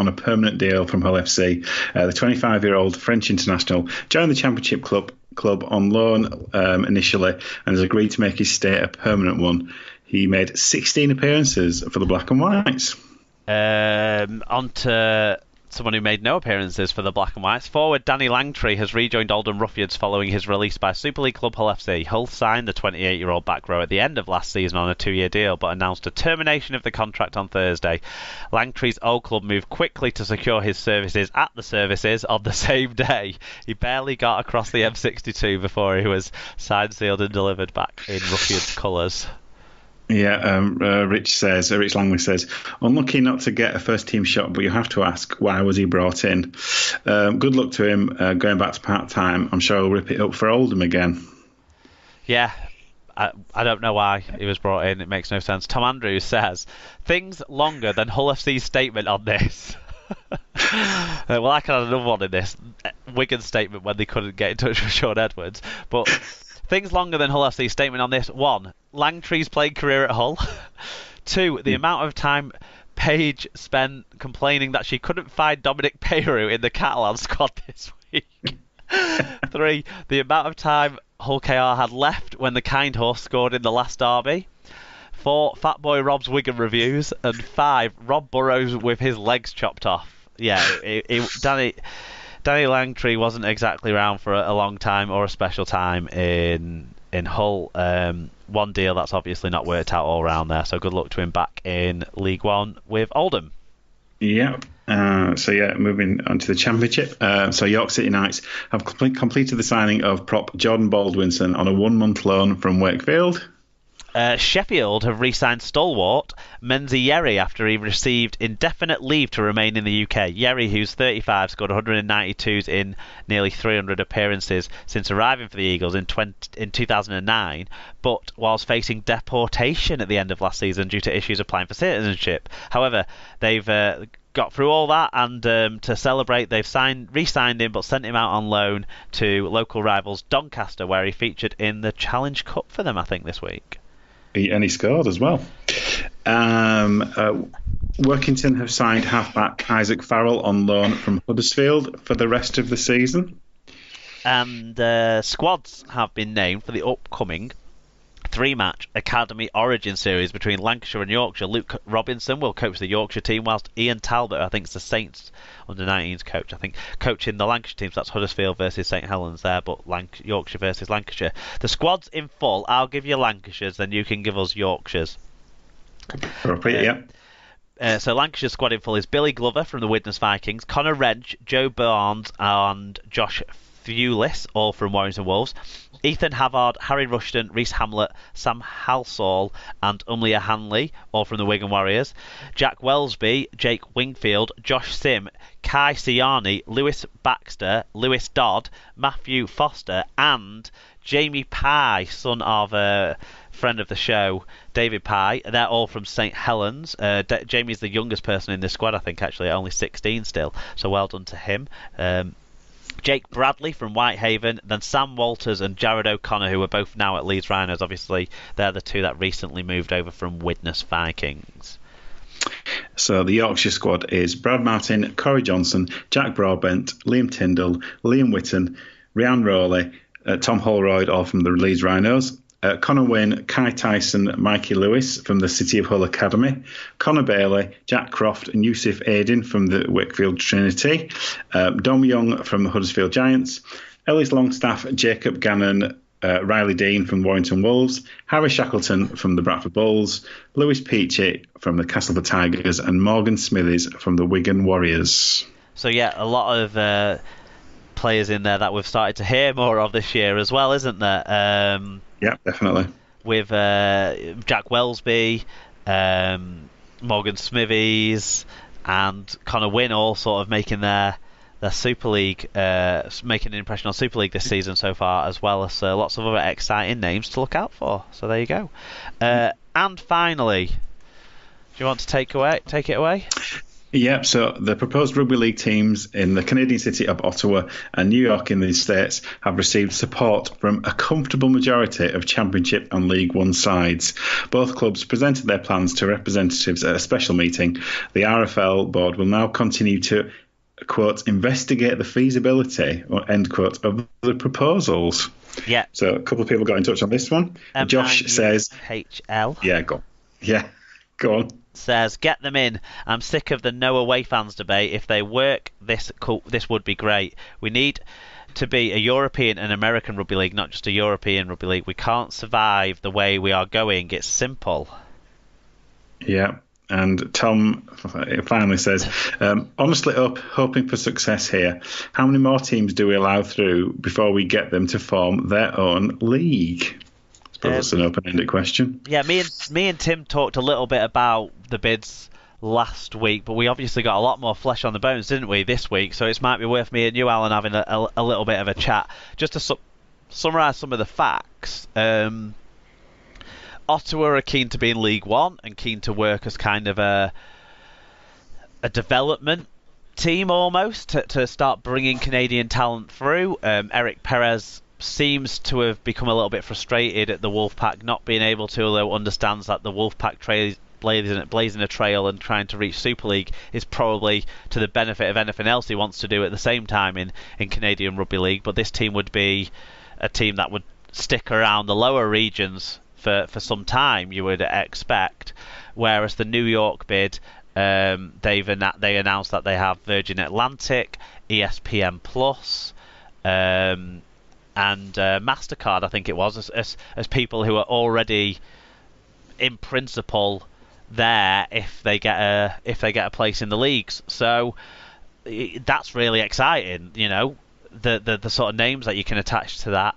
on a permanent deal from Hull FC. The 25-year-old French international joined the Championship club on loan initially and has agreed to make his stay a permanent one. He made 16 appearances for the Black and Whites. On to someone who made no appearances for the Black and Whites. Forward Danny Langtree has rejoined Oldham Ruffians following his release by Super League club Hull FC. Hull signed the 28-year-old back row at the end of last season on a 2-year deal, but announced a termination of the contract on Thursday. Langtree's old club moved quickly to secure his services at the services on the same day. He barely got across the M62 before he was signed, sealed and delivered back in Ruffians colours. Yeah, Rich Langley says, unlucky not to get a first-team shot, but you have to ask, why was he brought in? Good luck to him going back to part-time. I'm sure he'll rip it up for Oldham again. Yeah, I don't know why he was brought in. It makes no sense. Tom Andrews says, things longer than Hull FC's statement on this. Well, I can add another one in this. Wigan's statement when they couldn't get in touch with Sean Edwards. But things longer than Hull FC's statement on this. 1, Langtree's playing career at Hull. 2, the amount of time Paige spent complaining that she couldn't find Dominic Peyrou in the Catalan squad this week. 3, the amount of time Hull KR had left when the Kind Horse scored in the last derby. 4, Fatboy Rob's Wigan reviews. And 5, Rob Burrows with his legs chopped off. Yeah, Danny Langtree wasn't exactly around for a long time or a special time in Hull. One deal that's obviously not worked out all round there, so good luck to him back in League One with Oldham. Yeah. Moving on to the Championship. So York City Knights have completed the signing of prop Jordan Baldwinson on a 1-month loan from Wakefield. Sheffield have re-signed stalwart Menzi Yerry after he received indefinite leave to remain in the UK. Yerry, who's 35, scored 192s in nearly 300 appearances since arriving for the Eagles in 2009, but was facing deportation at the end of last season due to issues applying for citizenship. However, they've got through all that, and to celebrate, they've re-signed him but sent him out on loan to local rivals Doncaster, where he featured in the Challenge Cup for them, I think, this week. And he scored as well. Workington have signed halfback Isaac Farrell on loan from Huddersfield for the rest of the season. And squads have been named for the upcoming 3-match Academy Origin Series between Lancashire and Yorkshire. Luke Robinson will coach the Yorkshire team, whilst Ian Talbot, I think it's the Saints under-19s coach, I think, coaching the Lancashire team. So that's Huddersfield versus St Helens there, but Yorkshire versus Lancashire. The squad's in full. I'll give you Lancashire's, then you can give us Yorkshire's. So Lancashire's squad in full is Billy Glover from the Widnes Vikings, Connor Wrench, Joe Barnes and Josh Thewlis, all from Warrington Wolves. Ethan Havard, Harry Rushton, Reece Hamlet, Sam Halsall and Umlia Hanley, all from the Wigan Warriors. Jack Wellesby, Jake Wingfield, Josh Sim, Kai Siani, Lewis Baxter, Lewis Dodd, Matthew Foster and Jamie Pye, son of a friend of the show, David Pye. They're all from St Helens. Jamie's the youngest person in this squad, I think, actually, only 16 still, so well done to him. Jake Bradley from Whitehaven, then Sam Walters and Jared O'Connor, who are both now at Leeds Rhinos. Obviously, they're the two that recently moved over from Widnes Vikings. So the Yorkshire squad is Brad Martin, Corey Johnson, Jack Broadbent, Liam Tyndall, Liam Whitton, Ryan Rowley, Tom Holroyd, all from the Leeds Rhinos. Connor Wynne, Kai Tyson, Mikey Lewis from the City of Hull Academy, Connor Bailey, Jack Croft and Yusuf Aydin from the Wakefield Trinity, Dom Young from the Huddersfield Giants, Ellis Longstaff, Jacob Gannon, Riley Dean from Warrington Wolves, Harry Shackleton from the Bradford Bulls, Lewis Peachy from the Castleford Tigers and Morgan Smithies from the Wigan Warriors. So yeah, a lot of players in there that we've started to hear more of this year as well, isn't there? Yeah, definitely. With Jack Wellesby, Morgan Smithies, and Connor Wynne all sort of making their Super League, making an impression on Super League this season so far, as well as lots of other exciting names to look out for. So there you go. And finally, do you want to take it away? Yep, so the proposed rugby league teams in the Canadian city of Ottawa and New York in these states have received support from a comfortable majority of Championship and League One sides. Both clubs presented their plans to representatives at a special meeting. The RFL board will now continue to, quote, investigate the feasibility, or end quote, of the proposals. Yeah. So a couple of people got in touch on this one. Josh says... HL. Yeah, go on. Says, get them in. I'm sick of the no away fans debate. If they work, this would be great. We need to be a European and American rugby league, not just a European rugby league. We can't survive the way we are going. It's simple. Yeah. And Tom finally says, honestly hoping for success here. How many more teams do we allow through before we get them to form their own league? I suppose that's an open-ended question. Yeah, me and Tim talked a little bit about the bids last week, but we obviously got a lot more flesh on the bones, didn't we, this week? So it might be worth me and you, Alan, having a little bit of a chat. Just to summarise some of the facts, Ottawa are keen to be in League One and keen to work as kind of a development team almost to start bringing Canadian talent through. Eric Perez seems to have become a little bit frustrated at the Wolfpack not being able to, although understands that the Wolfpack blazing a trail and trying to reach Super League is probably to the benefit of anything else he wants to do at the same time in Canadian Rugby League. But this team would be a team that would stick around the lower regions for some time, you would expect. Whereas the New York bid, they announced that they have Virgin Atlantic, ESPN Plus, and MasterCard, I think it was, as people who are already in principle there if they get a place in the leagues. So that's really exciting. You know, the sort of names that you can attach to that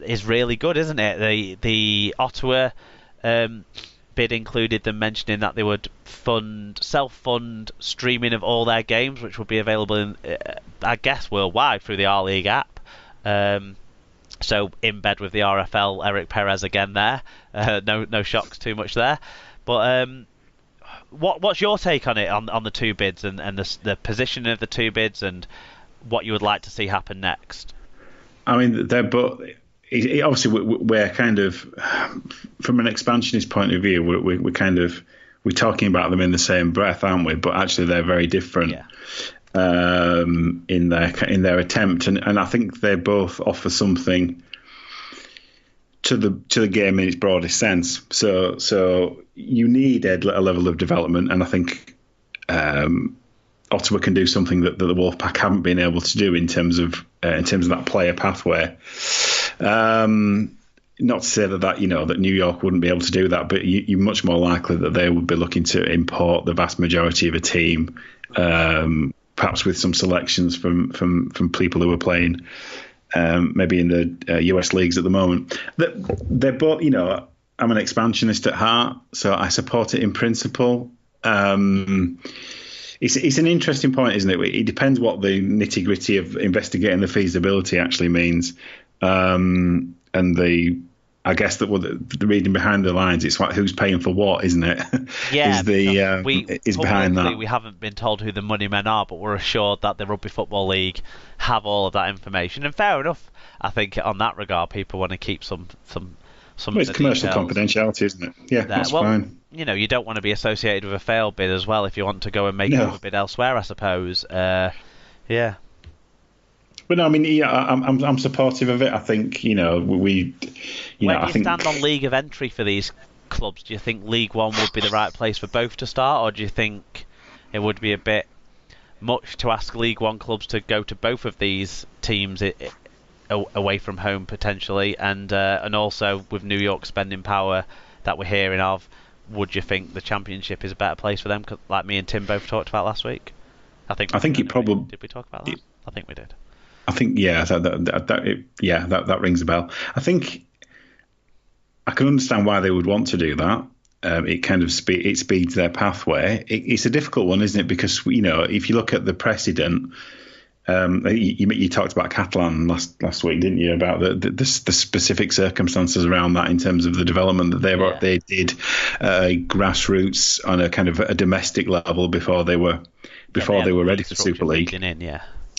is really good, isn't it? The Ottawa bid included them mentioning that they would self-fund streaming of all their games, which would be available in, I guess, worldwide through the R League app. So in bed with the RFL, Eric Perez again there. No shocks too much there. But what's your take on it, on the two bids and the position of the two bids and what you would like to see happen next? I mean, they're both... Obviously, we're kind of, from an expansionist point of view, we're talking about them in the same breath, aren't we? But actually, they're very different. Yeah. In their attempt, and I think they both offer something to the game in its broadest sense. So you need a level of development, and I think Ottawa can do something that the Wolfpack haven't been able to do in terms of that player pathway. Not to say that New York wouldn't be able to do that, but you're much more likely that they would be looking to import the vast majority of a team. Perhaps with some selections from people who are playing maybe in the US leagues at the moment. They're both, I'm an expansionist at heart, so I support it in principle. It's an interesting point, isn't it? It depends what the nitty gritty of investigating the feasibility actually means, and I guess that the reading behind the lines, it's like who's paying for what, isn't it? Yeah, is behind that. We haven't been told who the money men are, but we're assured that the Rugby Football League have all of that information. And fair enough, I think on that regard, people want to keep some. Well, it's commercial confidentiality, isn't it? Yeah, that's fine. You don't want to be associated with a failed bid as well if you want to go and make a bid elsewhere, I suppose. Yeah. But no, I mean, yeah, I'm supportive of it. I think Where do you stand on league of entry for these clubs? Do you think League One would be the right place for both to start, or do you think it would be a bit much to ask League One clubs to go to both of these teams away from home potentially, and also with New York spending power that we're hearing of, would you think the Championship is a better place for them? Like me and Tim both talked about last week. I think it probably did. We talk about that? I think we did. I think that rings a bell. I think I can understand why they would want to do that. It kind of speeds their pathway. It's a difficult one, isn't it? Because if you look at the precedent, You talked about Catalan last week, didn't you? About the specific circumstances around that in terms of the development that they did grassroots on a kind of a domestic level before they were ready for Super League.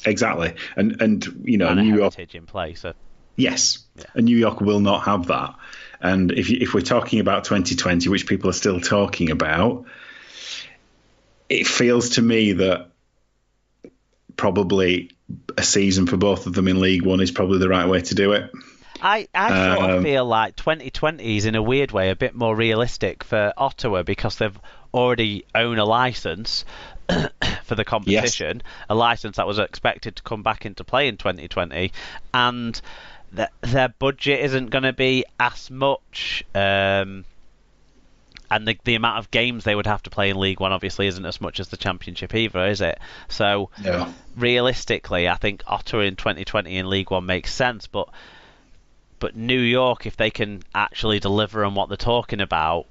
Exactly, and New York in place. So. Yes, yeah. And New York will not have that. And if we're talking about 2020, which people are still talking about, it feels to me that probably a season for both of them in League One is probably the right way to do it. I sort of feel like 2020 is in a weird way a bit more realistic for Ottawa because they've already own a licence for the competition, yes. A licence that was expected to come back into play in 2020, and their budget isn't going to be as much, and the amount of games they would have to play in League One obviously isn't as much as the Championship either, is it? So realistically, I think Ottawa in 2020 in League One makes sense, but New York, if they can actually deliver on what they're talking about,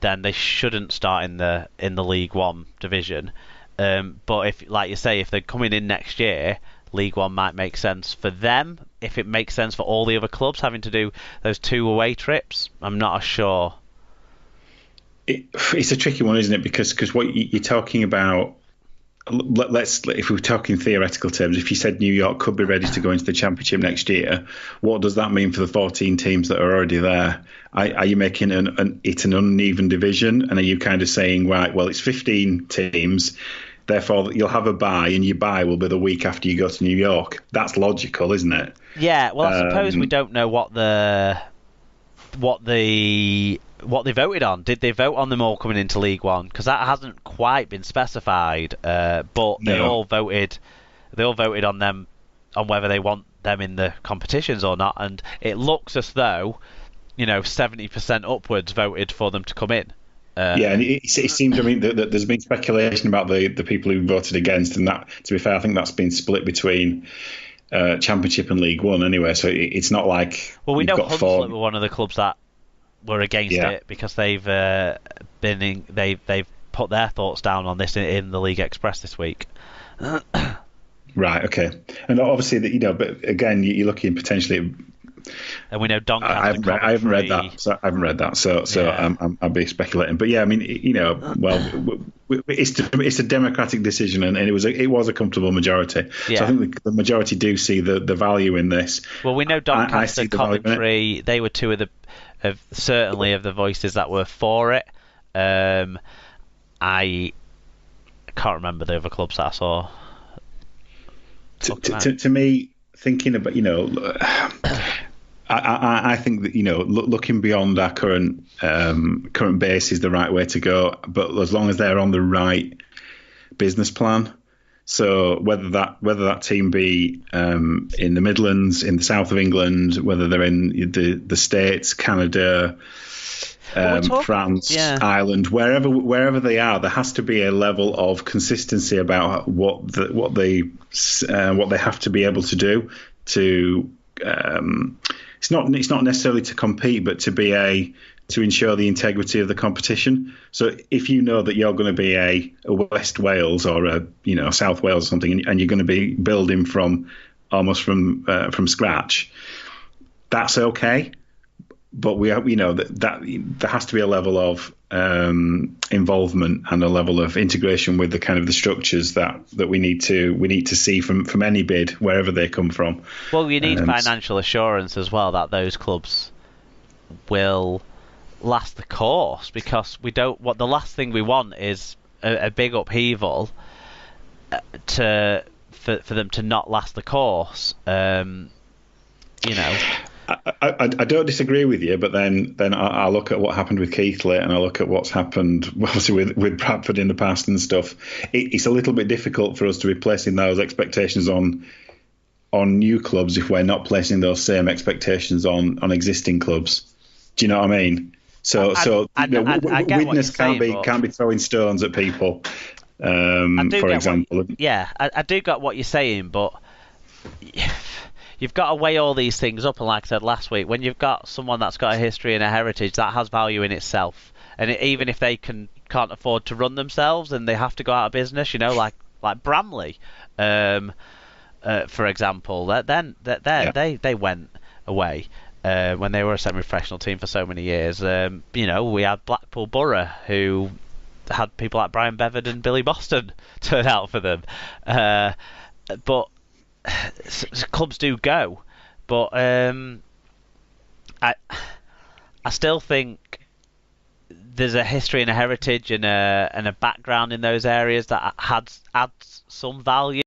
then they shouldn't start in the League One division. But if, like you say, if they're coming in next year, League One might make sense for them. If it makes sense for all the other clubs having to do those 2 away trips, I'm not sure. It's a tricky one, isn't it? Because what you're talking about, if we're talking theoretical terms, if you said New York could be ready to go into the Championship next year, what does that mean for the 14 teams that are already there? Are you making it an uneven division? And are you kind of saying, right, well, it's 15 teams, therefore you'll have a bye, and your bye will be the week after you go to New York? That's logical, isn't it? Yeah, well, I suppose we don't know what they voted on. Did they vote on them all coming into League One? Because that hasn't quite been specified. But they all voted. They all voted on them, on whether they want them in the competitions or not. And it looks as though, 70% upwards voted for them to come in. Yeah, and it seems, that there's been speculation about the people who voted against, and that, to be fair, I think that's been split between Championship and League One anyway. So it's not like we know Hunslet were one of the clubs that were against it because they've put their thoughts down on this in the League Express this week. Right. Okay. And obviously, but again, you're looking potentially. And we know Doncaster. I haven't read that. So yeah. I'll be speculating. But yeah, it's a democratic decision, and it was a comfortable majority. Yeah. So I think the majority do see the value in this. Well, we know Doncaster, Coventry. They were two of the the voices that were for it. I can't remember the other clubs that I saw. To me, thinking about I think that looking beyond our current base is the right way to go. But as long as they're on the right business plan, so whether that team be in the Midlands, in the south of England, whether they're in the States, Canada, France, Ireland, wherever they are, there has to be a level of consistency about what they have to be able to do to. It's not necessarily to compete, but to ensure the integrity of the competition. So if you know that you're going to be a West Wales or a South Wales or something, and you're going to be building from scratch, that's okay. But we that there has to be a level of involvement and a level of integration with the kind of the structures that we need to see from any bid, wherever they come from. Well, you need financial assurance as well that those clubs will last the course, because we don't. What the last thing we want is a big upheaval for them to not last the course. I don't disagree with you, but then I look at what happened with Keighley, and I look at what's happened obviously with Bradford in the past and stuff. It's a little bit difficult for us to be placing those expectations on new clubs if we're not placing those same expectations on existing clubs. Do you know what I mean? So witness can't be throwing stones at people. For example, I do get what you're saying, but. You've got to weigh all these things up, and like I said last week, when you've got someone that's got a history and a heritage, that has value in itself. And even if they can't afford to run themselves and they have to go out of business, like Bramley, for example, Yeah. they went away when they were a semi-professional team for so many years. We had Blackpool Borough, who had people like Brian Bevan and Billy Boston turn out for them. But clubs do go. But I still think there's a history and a heritage and a background in those areas that adds some value.